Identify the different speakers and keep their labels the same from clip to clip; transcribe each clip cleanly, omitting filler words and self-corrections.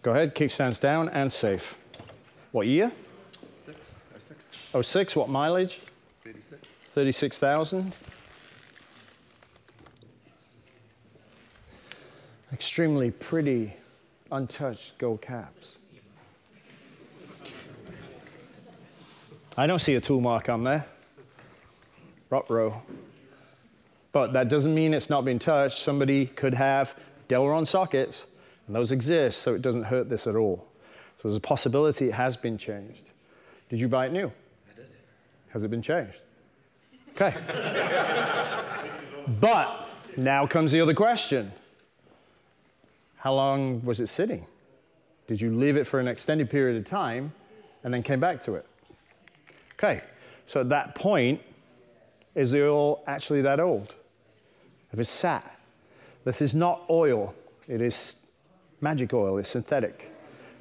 Speaker 1: Go ahead, kickstands down and safe. What year?
Speaker 2: 06.
Speaker 1: 06, what mileage?
Speaker 2: 36.
Speaker 1: 36,000. Extremely pretty, untouched gold caps. I don't see a tool mark on there. Ruh-roh. But that doesn't mean it's not been touched. Somebody could have Delron sockets, and those exist, so it doesn't hurt this at all. So there's a possibility it has been changed. Did you buy it new?
Speaker 2: I did.
Speaker 1: Has it been changed? Okay. But now comes the other question. How long was it sitting? Did you leave it for an extended period of time and then came back to it? Okay, so at that point, is the oil actually that old? If it's sat, this is not oil, it is magic oil, it's synthetic.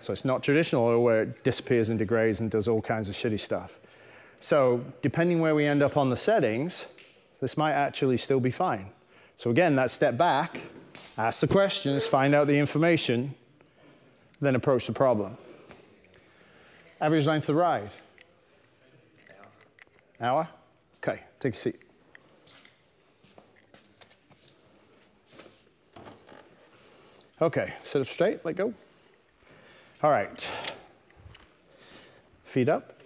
Speaker 1: So it's not traditional oil where it disappears and degrades and does all kinds of shitty stuff. So depending where we end up on the settings, this might actually still be fine. So again, that step back, ask the questions, find out the information, then approach the problem. Average length of ride? Hour? Okay, take a seat. Okay, sit up straight, let go. All right, feet up.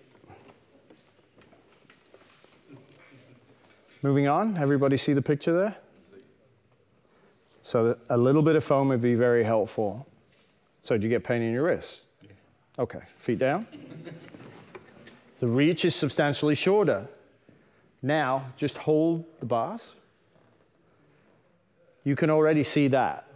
Speaker 1: Moving on, everybody see the picture there? So a little bit of foam would be very helpful. So do you get pain in your wrists? Yeah. Okay, feet down. The reach is substantially shorter. Now, just hold the bars. You can already see that.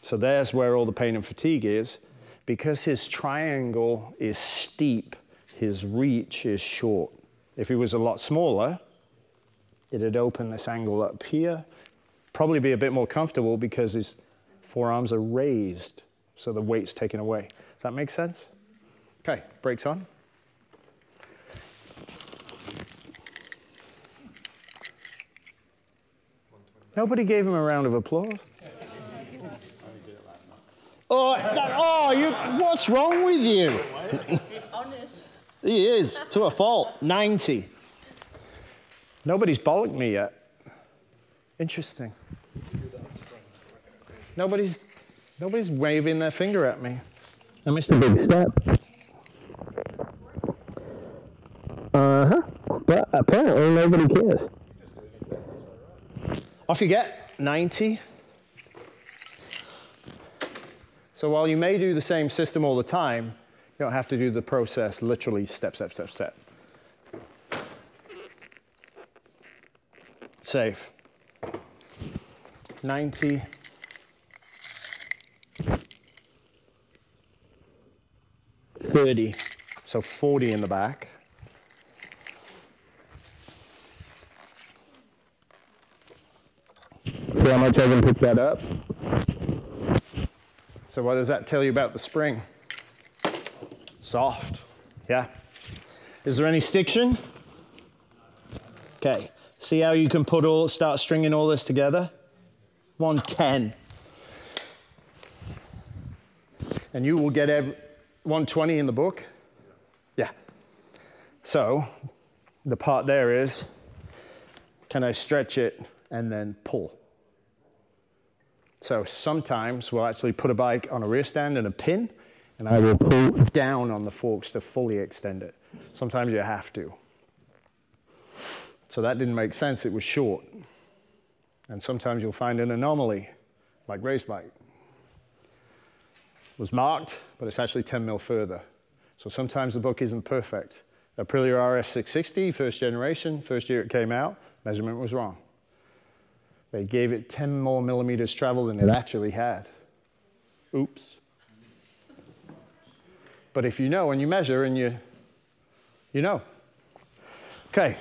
Speaker 1: So there's where all the pain and fatigue is. Because his triangle is steep, his reach is short. If he was a lot smaller, it'd open this angle up here. Probably be a bit more comfortable because his forearms are raised, so the weight's taken away. Does that make sense? Okay, brakes on. Nobody gave him a round of applause. What's wrong with you?
Speaker 3: Honest.
Speaker 1: He is, to a fault, 90. Nobody's bollocked me yet. Interesting. Nobody's waving their finger at me. I missed a big step. But apparently nobody cares. Off you get, 90. So while you may do the same system all the time, you don't have to do the process literally step, step, step, step. Safe. 90. 30. So 40 in the back. See how much I can pick that up? So what does that tell you about the spring? Soft, yeah. Is there any stiction? Okay, see how you can start stringing all this together? 110. And you will get 120 in the book? Yeah. So the part there is, can I stretch it and then pull? So sometimes we'll actually put a bike on a rear stand and a pin, and I will pull down on the forks to fully extend it. Sometimes you have to. So that didn't make sense, it was short. And sometimes you'll find an anomaly, like race bike. It was marked, but it's actually 10 mil further. So sometimes the book isn't perfect. Aprilia RS 660, first generation, first year it came out, measurement was wrong. They gave it 10 more millimeters travel than it actually had. Oops. But if you know and you measure and you know. Okay,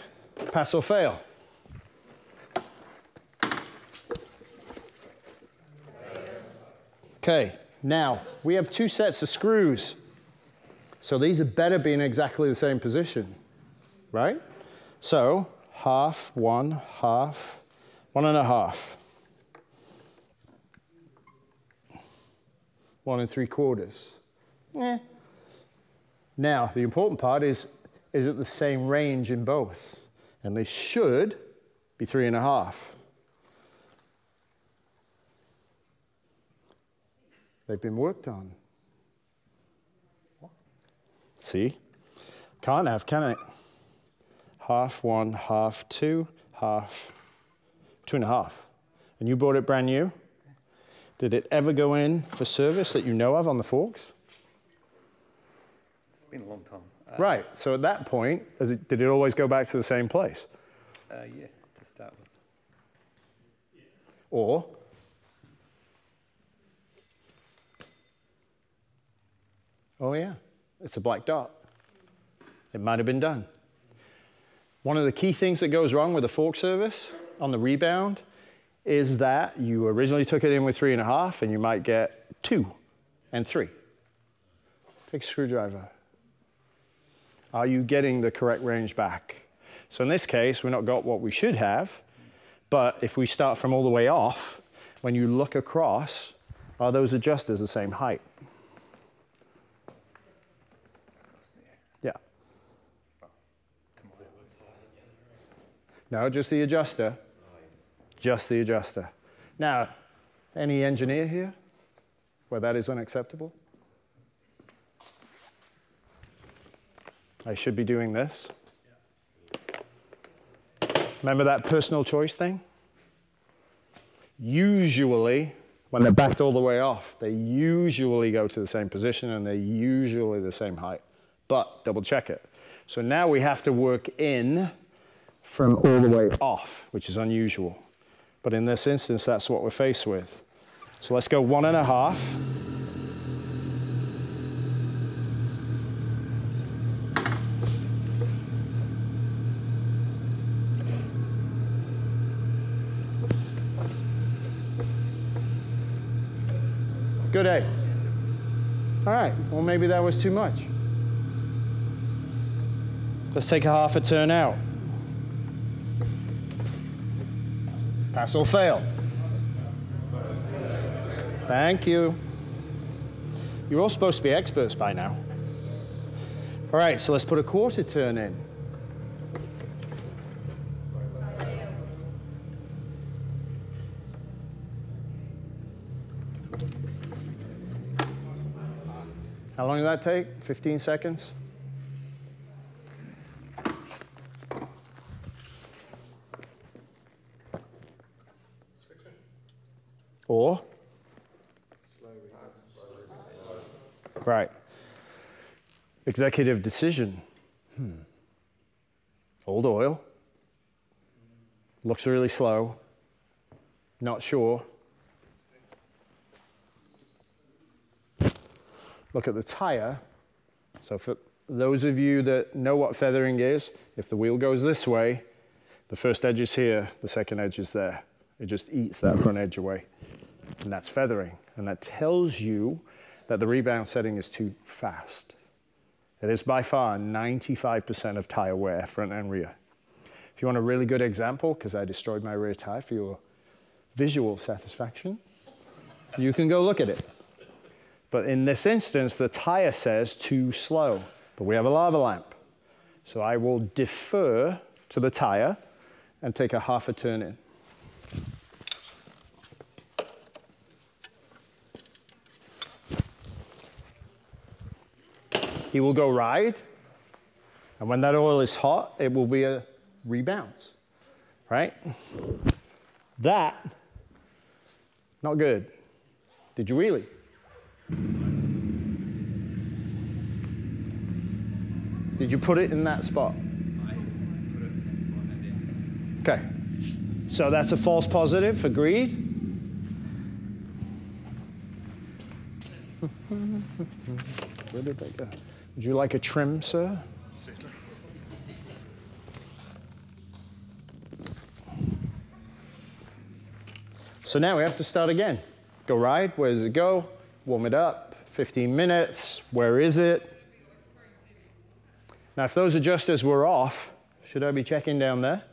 Speaker 1: pass or fail. Okay, now we have two sets of screws. So these had better be in exactly the same position, right? So half, one, half, 1.5. 1 3/4. Now, the important part is it the same range in both? And they should be 3.5. They've been worked on. See? Can't have, can it? 1/2, 1, 1/2, 2, 1/2, 2.5. And you bought it brand new? Did it ever go in for service that you know of on the forks?
Speaker 2: It's been a long time.
Speaker 1: Right, so at that point, did it always go back to the same place?
Speaker 2: Yeah, to start with.
Speaker 1: Or, oh yeah, it's a black dot. It might have been done. One of the key things that goes wrong with the fork service on the rebound is that you originally took it in with 3.5 and you might get 2 and 3. Take a screwdriver. Are you getting the correct range back? So in this case, we've not got what we should have, but if we start from all the way off, when you look across, are those adjusters the same height? Yeah. No, just the adjuster. Just the adjuster. Now, any engineer here where that is unacceptable? I should be doing this. Remember that personal choice thing? Usually, when they're backed all the way off, they usually go to the same position and they're usually the same height. But double check it. So now we have to work in from all the way off, which is unusual. But in this instance, that's what we're faced with. So let's go 1.5. Good, eh? All right, well, maybe that was too much. Let's take a 1/2 turn out. Pass or fail? Thank you. You're all supposed to be experts by now. All right, so let's put a 1/4 turn in. How long did that take? 15 seconds? Or? Right. Executive decision. Old oil. Looks really slow. Not sure. Look at the tire. So for those of you that know what feathering is, if the wheel goes this way, the first edge is here, the second edge is there. It just eats that front edge away. And that's feathering. And that tells you that the rebound setting is too fast. It is by far 95% of tire wear, front and rear. If you want a really good example, because I destroyed my rear tire for your visual satisfaction, you can go look at it. But in this instance, the tire says too slow, but we have a lava lamp. So I will defer to the tire and take a 1/2 turn in. He will go ride, and when that oil is hot, it will be a rebounce, right? That, not good. Did you really? Did you put it in that spot?
Speaker 2: I put it in that spot and then.
Speaker 1: Okay, so that's a false positive, agreed? Where did they go? Would you like a trim, sir? So now we have to start again. Go ride, where does it go? Warm it up, 15 minutes, where is it? Now if those adjusters were off, should I be checking down there?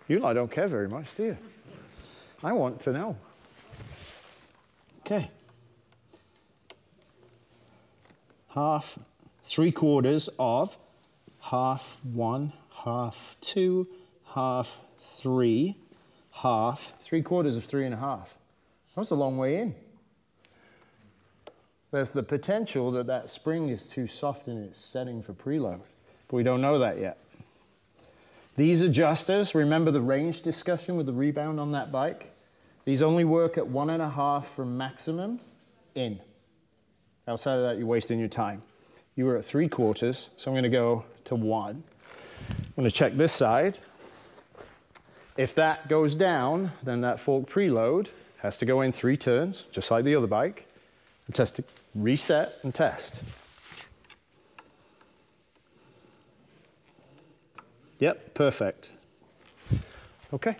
Speaker 1: You lot don't care very much, do you? I want to know. Okay. Half, 3/4 of half 1, half 2, half 3, half 3/4 of 3 1/2. That's a long way in. There's the potential that that spring is too soft in its setting for preload, but we don't know that yet. These adjusters, remember the range discussion with the rebound on that bike? These only work at 1 1/2 from maximum in. Outside of that, you're wasting your time. You were at 3/4, so I'm going to go to 1. I'm going to check this side. If that goes down, then that fork preload has to go in 3 turns, just like the other bike, and test to reset and test. Yep, perfect. Okay.